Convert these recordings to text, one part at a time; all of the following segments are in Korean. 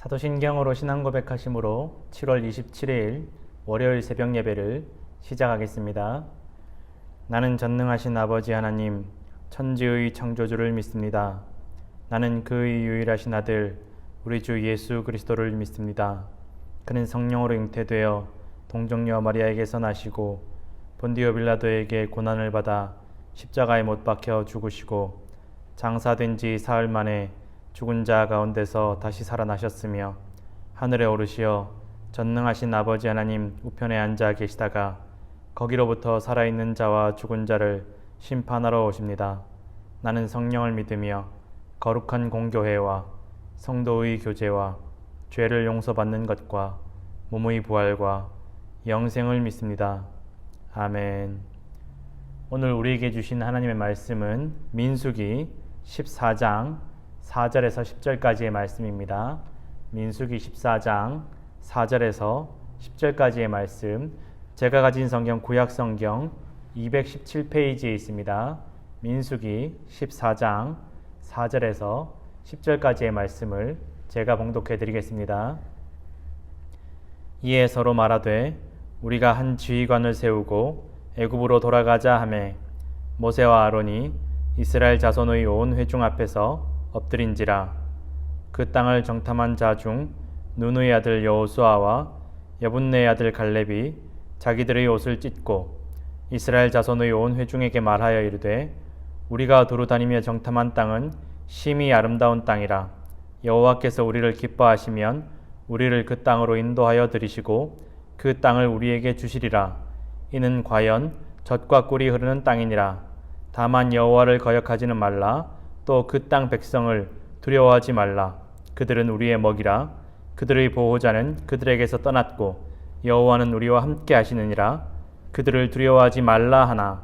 사도신경으로 신앙 고백하심으로 7월 27일 월요일 새벽 예배를 시작하겠습니다. 나는 전능하신 아버지 하나님, 천지의 창조주를 믿습니다. 나는 그의 유일하신 아들, 우리 주 예수 그리스도를 믿습니다. 그는 성령으로 잉태되어 동정녀 마리아에게서 나시고 본디오 빌라도에게 고난을 받아 십자가에 못 박혀 죽으시고 장사된 지 사흘 만에 죽은 자 가운데서 다시 살아나셨으며 하늘에 오르시어 전능하신 아버지 하나님 우편에 앉아 계시다가 거기로부터 살아있는 자와 죽은 자를 심판하러 오십니다. 나는 성령을 믿으며 거룩한 공교회와 성도의 교제와 죄를 용서받는 것과 몸의 부활과 영생을 믿습니다. 아멘. 오늘 우리에게 주신 하나님의 말씀은 민수기 14장 4절에서 10절까지의 말씀입니다. 민수기 14장 4절에서 10절까지의 말씀, 제가 가진 성경 구약성경 217페이지에 있습니다. 민수기 14장 4절에서 10절까지의 말씀을 제가 봉독해 드리겠습니다. 이에 서로 말하되 우리가 한 지휘관을 세우고 애굽으로 돌아가자 하매 모세와 아론이 이스라엘 자손의 온 회중 앞에서 엎드린지라. 그 땅을 정탐한 자 중 눈의 아들 여호수아와 여분네의 아들 갈렙이 자기들의 옷을 찢고 이스라엘 자손의 온 회중에게 말하여 이르되 우리가 두루 다니며 정탐한 땅은 심히 아름다운 땅이라. 여호와께서 우리를 기뻐하시면 우리를 그 땅으로 인도하여 들이시고 그 땅을 우리에게 주시리라. 이는 과연 젖과 꿀이 흐르는 땅이니라. 다만 여호와를 거역하지는 말라. 또 그 땅 백성을 두려워하지 말라. 그들은 우리의 먹이라. 그들의 보호자는 그들에게서 떠났고 여호와는 우리와 함께 하시느니라. 그들을 두려워하지 말라 하나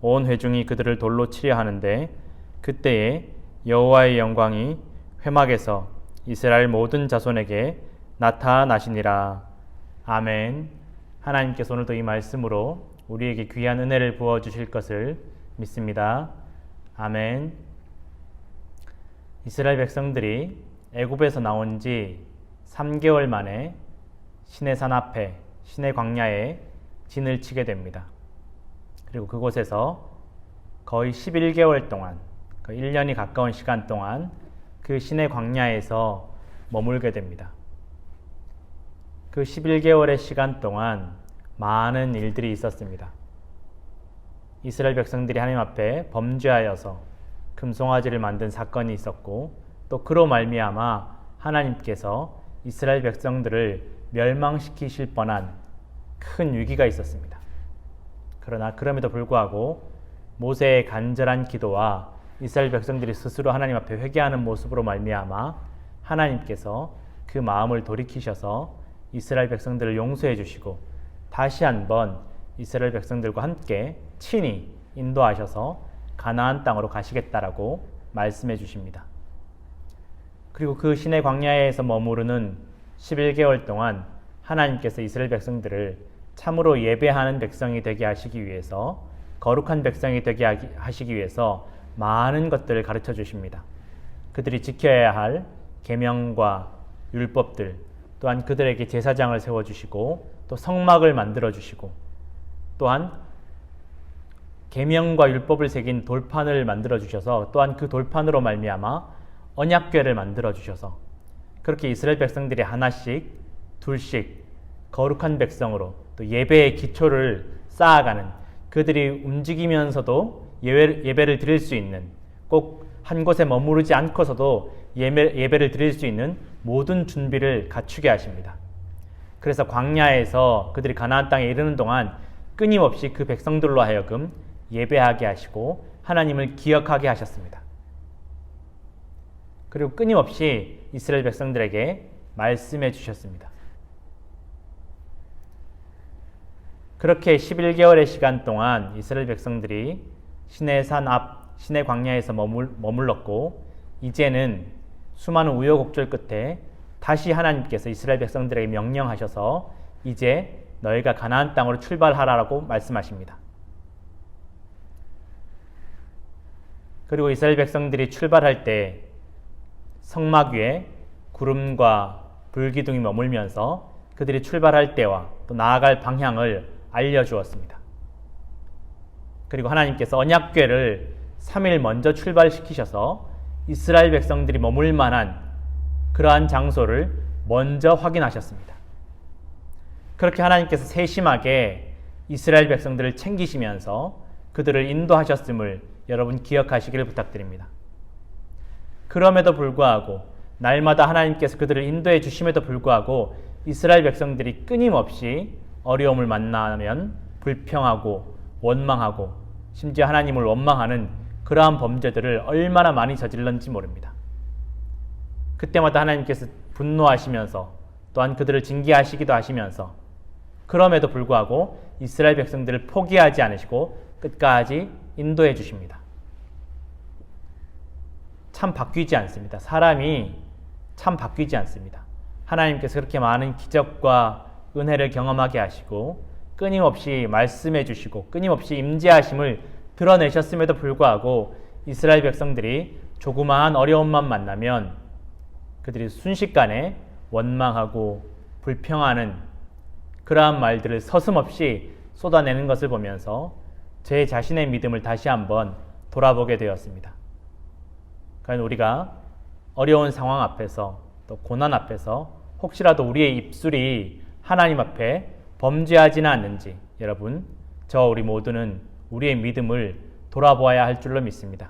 온 회중이 그들을 돌로 치려 하는데 그때에 여호와의 영광이 회막에서 이스라엘 모든 자손에게 나타나시니라. 아멘. 하나님께서 오늘도 이 말씀으로 우리에게 귀한 은혜를 부어주실 것을 믿습니다. 아멘. 이스라엘 백성들이 애굽에서 나온 지 3개월 만에 시내산 앞에 시내 광야에 진을 치게 됩니다. 그리고 그곳에서 거의 11개월 동안, 1년이 가까운 시간 동안 그 시내 광야에서 머물게 됩니다. 그 11개월의 시간 동안 많은 일들이 있었습니다. 이스라엘 백성들이 하나님 앞에 범죄하여서 금송아지를 만든 사건이 있었고 또 그로 말미암아 하나님께서 이스라엘 백성들을 멸망시키실 뻔한 큰 위기가 있었습니다. 그러나 그럼에도 불구하고 모세의 간절한 기도와 이스라엘 백성들이 스스로 하나님 앞에 회개하는 모습으로 말미암아 하나님께서 그 마음을 돌이키셔서 이스라엘 백성들을 용서해 주시고 다시 한번 이스라엘 백성들과 함께 친히 인도하셔서 가나안 땅으로 가시겠다라고 말씀해 주십니다. 그리고 그 시내 광야에서 머무르는 11개월 동안 하나님께서 이스라엘 백성들을 참으로 예배하는 백성이 되게 하시기 위해서, 거룩한 백성이 되게 하시기 위해서 많은 것들을 가르쳐 주십니다. 그들이 지켜야 할 계명과 율법들, 또한 그들에게 제사장을 세워주시고 또 성막을 만들어 주시고 또한 계명과 율법을 새긴 돌판을 만들어 주셔서 또한 그 돌판으로 말미암아 언약궤를 만들어 주셔서 그렇게 이스라엘 백성들이 하나씩 둘씩 거룩한 백성으로 또 예배의 기초를 쌓아가는, 그들이 움직이면서도 예배를 드릴 수 있는, 꼭 한 곳에 머무르지 않고서도 예배를 드릴 수 있는 모든 준비를 갖추게 하십니다. 그래서 광야에서 그들이 가나안 땅에 이르는 동안 끊임없이 그 백성들로 하여금 예배하게 하시고 하나님을 기억하게 하셨습니다. 그리고 끊임없이 이스라엘 백성들에게 말씀해 주셨습니다. 그렇게 11개월의 시간 동안 이스라엘 백성들이 시내산 앞 시내 광야에서 머물렀고 이제는 수많은 우여곡절 끝에 다시 하나님께서 이스라엘 백성들에게 명령하셔서 이제 너희가 가나안 땅으로 출발하라고 말씀하십니다. 그리고 이스라엘 백성들이 출발할 때 성막 위에 구름과 불기둥이 머물면서 그들이 출발할 때와 또 나아갈 방향을 알려주었습니다. 그리고 하나님께서 언약궤를 3일 먼저 출발시키셔서 이스라엘 백성들이 머물 만한 그러한 장소를 먼저 확인하셨습니다. 그렇게 하나님께서 세심하게 이스라엘 백성들을 챙기시면서 그들을 인도하셨음을 여러분 기억하시기를 부탁드립니다. 그럼에도 불구하고 날마다 하나님께서 그들을 인도해 주심에도 불구하고 이스라엘 백성들이 끊임없이 어려움을 만나면 불평하고 원망하고 심지어 하나님을 원망하는 그러한 범죄들을 얼마나 많이 저질렀는지 모릅니다. 그때마다 하나님께서 분노하시면서 또한 그들을 징계하시기도 하시면서 그럼에도 불구하고 이스라엘 백성들을 포기하지 않으시고 끝까지 인도해 주십니다. 참 바뀌지 않습니다. 사람이 참 바뀌지 않습니다. 하나님께서 그렇게 많은 기적과 은혜를 경험하게 하시고 끊임없이 말씀해 주시고 끊임없이 임재하심을 드러내셨음에도 불구하고 이스라엘 백성들이 조그마한 어려움만 만나면 그들이 순식간에 원망하고 불평하는 그러한 말들을 서슴없이 쏟아내는 것을 보면서 제 자신의 믿음을 다시 한번 돌아보게 되었습니다. 과연 우리가 어려운 상황 앞에서 또 고난 앞에서 혹시라도 우리의 입술이 하나님 앞에 범죄하지는 않는지 여러분, 우리 모두는 우리의 믿음을 돌아보아야 할 줄로 믿습니다.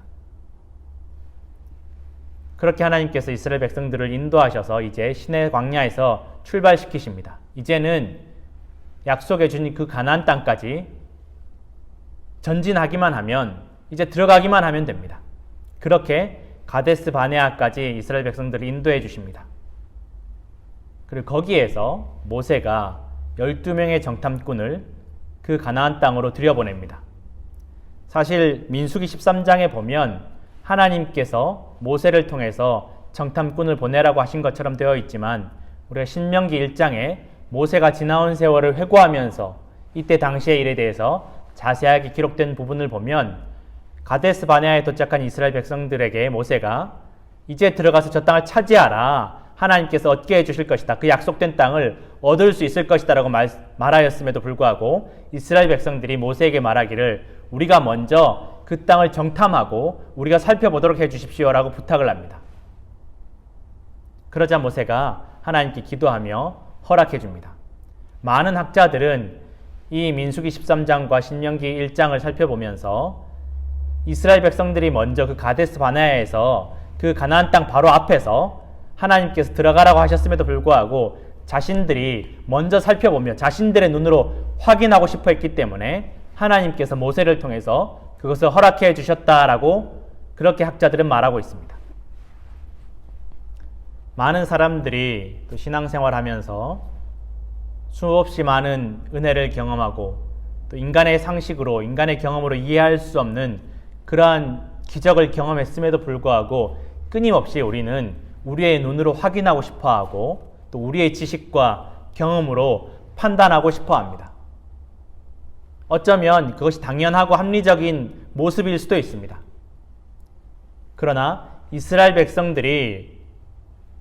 그렇게 하나님께서 이스라엘 백성들을 인도하셔서 이제 시내 광야에서 출발시키십니다. 이제는 약속해 주신 그 가나안 땅까지 전진하기만 하면 이제 들어가기만 하면 됩니다. 그렇게 가데스 바네아까지 이스라엘 백성들을 인도해 주십니다. 그리고 거기에서 모세가 12명의 정탐꾼을 그 가나안 땅으로 들여보냅니다. 사실 민수기 13장에 보면 하나님께서 모세를 통해서 정탐꾼을 보내라고 하신 것처럼 되어 있지만 우리가 신명기 1장에 모세가 지나온 세월을 회고하면서 이때 당시의 일에 대해서 자세하게 기록된 부분을 보면 가데스 바네아에 도착한 이스라엘 백성들에게 모세가 이제 들어가서 저 땅을 차지하라. 하나님께서 얻게 해주실 것이다. 그 약속된 땅을 얻을 수 있을 것이다 라고 말하였음에도 불구하고 이스라엘 백성들이 모세에게 말하기를 우리가 먼저 그 땅을 정탐하고 우리가 살펴보도록 해주십시오 라고 부탁을 합니다. 그러자 모세가 하나님께 기도하며 허락해 줍니다. 많은 학자들은 이 민수기 13장과 신명기 1장을 살펴보면서 이스라엘 백성들이 먼저 그 가데스 바네아에서 그 가나안 땅 바로 앞에서 하나님께서 들어가라고 하셨음에도 불구하고 자신들이 먼저 살펴보며 자신들의 눈으로 확인하고 싶어 했기 때문에 하나님께서 모세를 통해서 그것을 허락해 주셨다라고 그렇게 학자들은 말하고 있습니다. 많은 사람들이 또 신앙생활하면서 수없이 많은 은혜를 경험하고 또 인간의 상식으로 인간의 경험으로 이해할 수 없는 그러한 기적을 경험했음에도 불구하고 끊임없이 우리는 우리의 눈으로 확인하고 싶어하고 또 우리의 지식과 경험으로 판단하고 싶어합니다. 어쩌면 그것이 당연하고 합리적인 모습일 수도 있습니다. 그러나 이스라엘 백성들이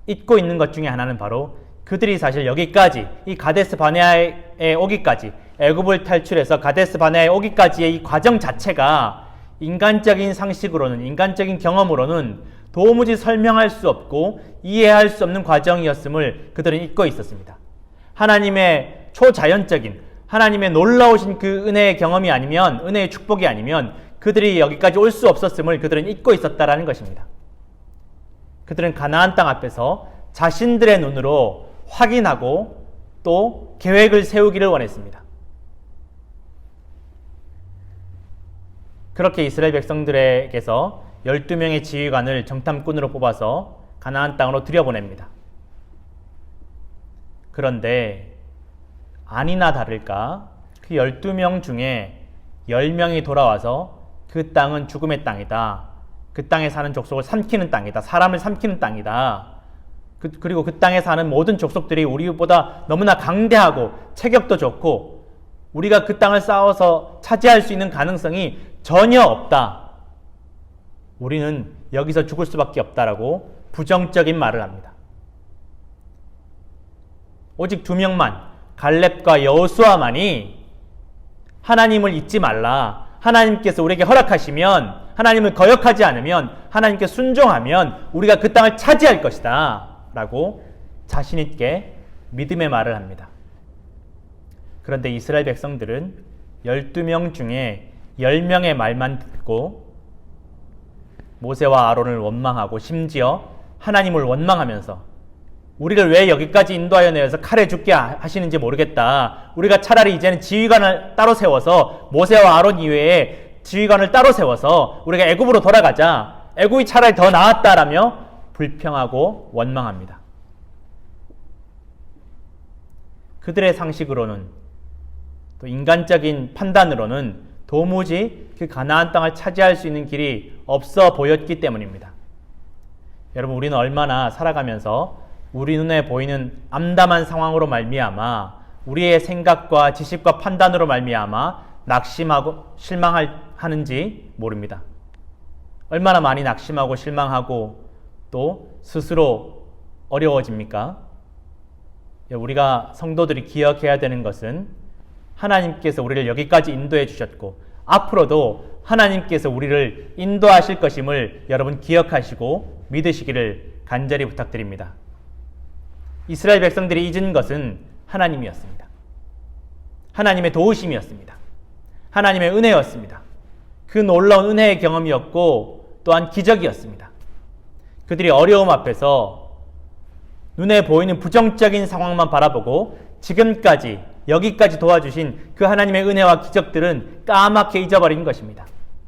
잊고 있는 것 중에 하나는 바로 그들이 사실 여기까지 이 가데스 바네아에 오기까지 애굽을 탈출해서 가데스 바네아에 오기까지의 이 과정 자체가 인간적인 상식으로는 인간적인 경험으로는 도무지 설명할 수 없고 이해할 수 없는 과정이었음을 그들은 잊고 있었습니다. 하나님의 초자연적인 하나님의 놀라우신 그 은혜의 경험이 아니면 은혜의 축복이 아니면 그들이 여기까지 올 수 없었음을 그들은 잊고 있었다라는 것입니다. 그들은 가나안 땅 앞에서 자신들의 눈으로 확인하고 또 계획을 세우기를 원했습니다. 그렇게 이스라엘 백성들에게서 12명의 지휘관을 정탐꾼으로 뽑아서 가나안 땅으로 들여보냅니다. 그런데 아니나 다를까 그 12명 중에 10명이 돌아와서 그 땅은 죽음의 땅이다. 그 땅에 사는 족속을 삼키는 땅이다. 사람을 삼키는 땅이다. 그리고 그 땅에 사는 모든 족속들이 우리보다 너무나 강대하고 체격도 좋고 우리가 그 땅을 싸워서 차지할 수 있는 가능성이 전혀 없다. 우리는 여기서 죽을 수밖에 없다라고 부정적인 말을 합니다. 오직 2명만, 갈렙과 여호수아만이 하나님을 잊지 말라. 하나님께서 우리에게 허락하시면, 하나님을 거역하지 않으면, 하나님께 순종하면 우리가 그 땅을 차지할 것이다 라고 자신 있게 믿음의 말을 합니다. 그런데 이스라엘 백성들은 12명 중에 10명의 말만 듣고 모세와 아론을 원망하고 심지어 하나님을 원망하면서 우리를 왜 여기까지 인도하여 내어서 칼에 죽게 하시는지 모르겠다. 우리가 차라리 이제는 지휘관을 따로 세워서 모세와 아론 이외에 지휘관을 따로 세워서 우리가 애굽으로 돌아가자. 애굽이 차라리 더 나았다라며 불평하고 원망합니다. 그들의 상식으로는 또 인간적인 판단으로는 도무지 그 가나안 땅을 차지할 수 있는 길이 없어 보였기 때문입니다. 여러분, 우리는 얼마나 살아가면서 우리 눈에 보이는 암담한 상황으로 말미암아 우리의 생각과 지식과 판단으로 말미암아 낙심하고 실망하는지 모릅니다. 얼마나 많이 낙심하고 실망하고 또 스스로 어려워집니까? 우리가 성도들이 기억해야 되는 것은 하나님께서 우리를 여기까지 인도해 주셨고 앞으로도 하나님께서 우리를 인도하실 것임을 여러분 기억하시고 믿으시기를 간절히 부탁드립니다. 이스라엘 백성들이 잊은 것은 하나님이었습니다. 하나님의 도우심이었습니다. 하나님의 은혜였습니다. 그 놀라운 은혜의 경험이었고 또한 기적이었습니다. 그들이 어려움 앞에서 눈에 보이는 부정적인 상황만 바라보고 지금까지 여기까지 도와주신 그 하나님의 은혜와 기적들은 까맣게 잊어버린 것입니다.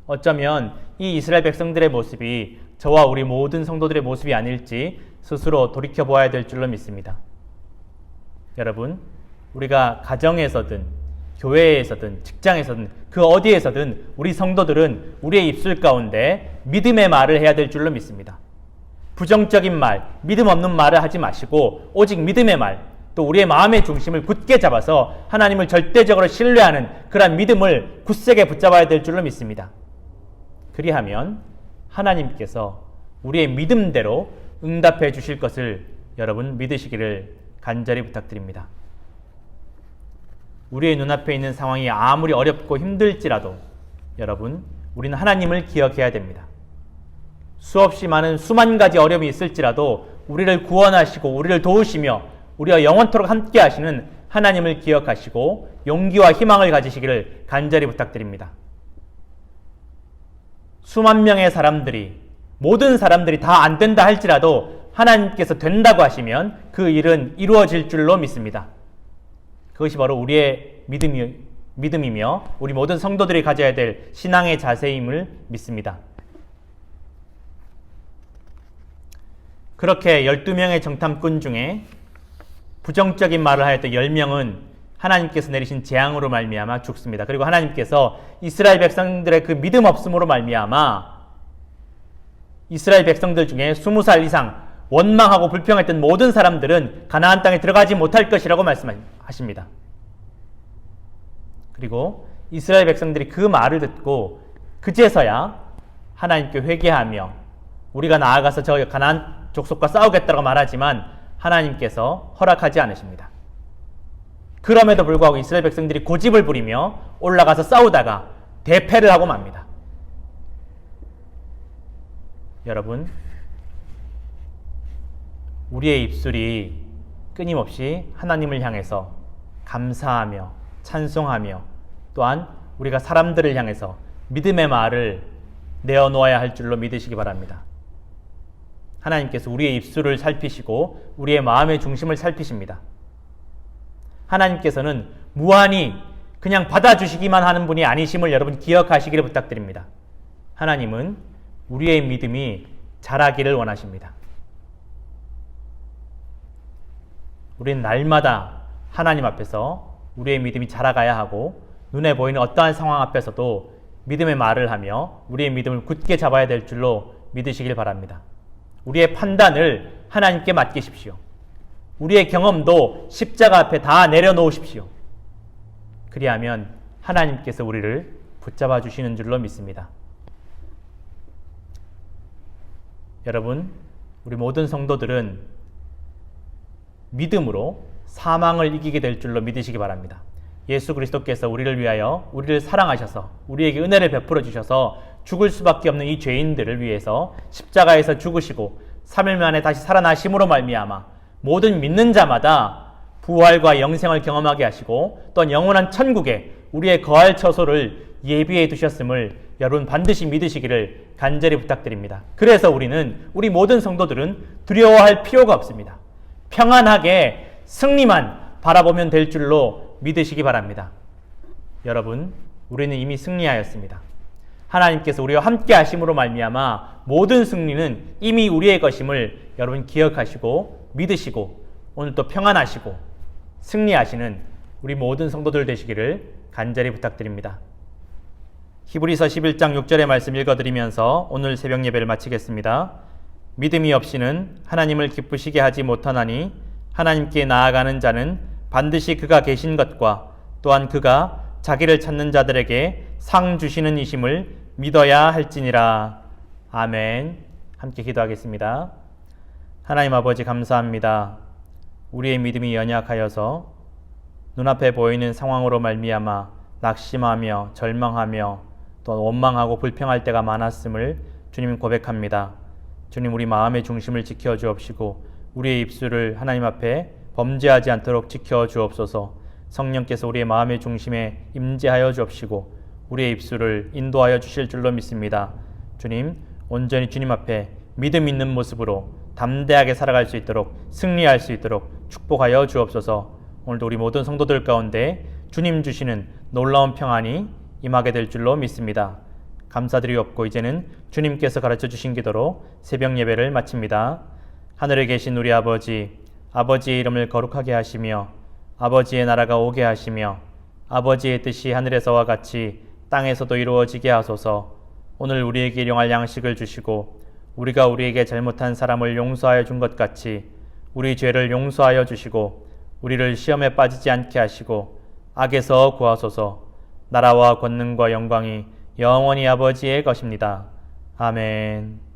어쩌면 이 이스라엘 백성들의 모습이 저와 우리 모든 성도들의 모습이 아닐지 스스로 돌이켜보아야 될 줄로 믿습니다. 여러분, 우리가 가정에서든 교회에서든 직장에서든 그 어디에서든 우리 성도들은 우리의 입술 가운데 믿음의 말을 해야 될 줄로 믿습니다. 부정적인 말, 믿음 없는 말을 하지 마시고 오직 믿음의 말, 또 우리의 마음의 중심을 굳게 잡아서 하나님을 절대적으로 신뢰하는 그러한 믿음을 굳세게 붙잡아야 될 줄로 믿습니다. 그리하면 하나님께서 우리의 믿음대로 응답해 주실 것을 여러분 믿으시기를 간절히 부탁드립니다. 우리의 눈앞에 있는 상황이 아무리 어렵고 힘들지라도 여러분, 우리는 하나님을 기억해야 됩니다. 수없이 많은 수만 가지 어려움이 있을지라도 우리를 구원하시고 우리를 도우시며 우리와 영원토록 함께 하시는 하나님을 기억하시고 용기와 희망을 가지시기를 간절히 부탁드립니다. 수만 명의 사람들이, 모든 사람들이 다 안 된다 할지라도 하나님께서 된다고 하시면 그 일은 이루어질 줄로 믿습니다. 그것이 바로 우리의 믿음이며 우리 모든 성도들이 가져야 될 신앙의 자세임을 믿습니다. 그렇게 12명의 정탐꾼 중에 부정적인 말을 하였던 10명은 하나님께서 내리신 재앙으로 말미암아 죽습니다. 그리고 하나님께서 이스라엘 백성들의 그 믿음 없음으로 말미암아 이스라엘 백성들 중에 20살 이상 원망하고 불평했던 모든 사람들은 가나안 땅에 들어가지 못할 것이라고 말씀하십니다. 그리고 이스라엘 백성들이 그 말을 듣고 그제서야 하나님께 회개하며 우리가 나아가서 저 가나안 족속과 싸우겠다고 말하지만 하나님께서 허락하지 않으십니다. 그럼에도 불구하고 이스라엘 백성들이 고집을 부리며 올라가서 싸우다가 대패를 하고 맙니다. 여러분, 우리의 입술이 끊임없이 하나님을 향해서 감사하며 찬송하며 또한 우리가 사람들을 향해서 믿음의 말을 내어놓아야 할 줄로 믿으시기 바랍니다. 하나님께서 우리의 입술을 살피시고 우리의 마음의 중심을 살피십니다. 하나님께서는 무한히 그냥 받아주시기만 하는 분이 아니심을 여러분 기억하시기를 부탁드립니다. 하나님은 우리의 믿음이 자라기를 원하십니다. 우리는 날마다 하나님 앞에서 우리의 믿음이 자라가야 하고 눈에 보이는 어떠한 상황 앞에서도 믿음의 말을 하며 우리의 믿음을 굳게 잡아야 될 줄로 믿으시길 바랍니다. 우리의 판단을 하나님께 맡기십시오. 우리의 경험도 십자가 앞에 다 내려놓으십시오. 그리하면 하나님께서 우리를 붙잡아 주시는 줄로 믿습니다. 여러분, 우리 모든 성도들은 믿음으로 사망을 이기게 될 줄로 믿으시기 바랍니다. 예수 그리스도께서 우리를 위하여 우리를 사랑하셔서 우리에게 은혜를 베풀어 주셔서 죽을 수밖에 없는 이 죄인들을 위해서 십자가에서 죽으시고 3일 만에 다시 살아나심으로 말미암아 모든 믿는 자마다 부활과 영생을 경험하게 하시고 또한 영원한 천국에 우리의 거할 처소를 예비해 두셨음을 여러분 반드시 믿으시기를 간절히 부탁드립니다. 그래서 우리 모든 성도들은 두려워할 필요가 없습니다. 평안하게 승리만 바라보면 될 줄로 믿으시기 바랍니다. 여러분, 우리는 이미 승리하였습니다. 하나님께서 우리와 함께 하심으로 말미암아 모든 승리는 이미 우리의 것임을 여러분 기억하시고 믿으시고 오늘 또 평안하시고 승리하시는 우리 모든 성도들 되시기를 간절히 부탁드립니다. 히브리서 11장 6절의 말씀 읽어드리면서 오늘 새벽 예배를 마치겠습니다. 믿음이 없이는 하나님을 기쁘시게 하지 못하나니 하나님께 나아가는 자는 반드시 그가 계신 것과 또한 그가 자기를 찾는 자들에게 상 주시는 이심을 믿어야 할지니라. 아멘. 함께 기도하겠습니다. 하나님 아버지 감사합니다. 우리의 믿음이 연약하여서 눈앞에 보이는 상황으로 말미암아 낙심하며 절망하며 또 원망하고 불평할 때가 많았음을 주님 고백합니다. 주님, 우리 마음의 중심을 지켜 주옵시고 우리의 입술을 하나님 앞에 범죄하지 않도록 지켜 주옵소서. 성령께서 우리의 마음의 중심에 임재하여 주옵시고 우리의 입술을 인도하여 주실 줄로 믿습니다. 주님, 온전히 주님 앞에 믿음 있는 모습으로 담대하게 살아갈 수 있도록 승리할 수 있도록 축복하여 주옵소서. 오늘도 우리 모든 성도들 가운데 주님 주시는 놀라운 평안이 임하게 될 줄로 믿습니다. 감사드리옵고 이제는 주님께서 가르쳐 주신 기도로 새벽 예배를 마칩니다. 하늘에 계신 우리 아버지, 아버지의 이름을 거룩하게 하시며 아버지의 나라가 오게 하시며 아버지의 뜻이 하늘에서와 같이 땅에서도 이루어지게 하소서. 오늘 우리에게 일용할 양식을 주시고 우리가 우리에게 잘못한 사람을 용서하여 준 것 같이 우리 죄를 용서하여 주시고 우리를 시험에 빠지지 않게 하시고 악에서 구하소서. 나라와 권능과 영광이 영원히 아버지의 것입니다. 아멘.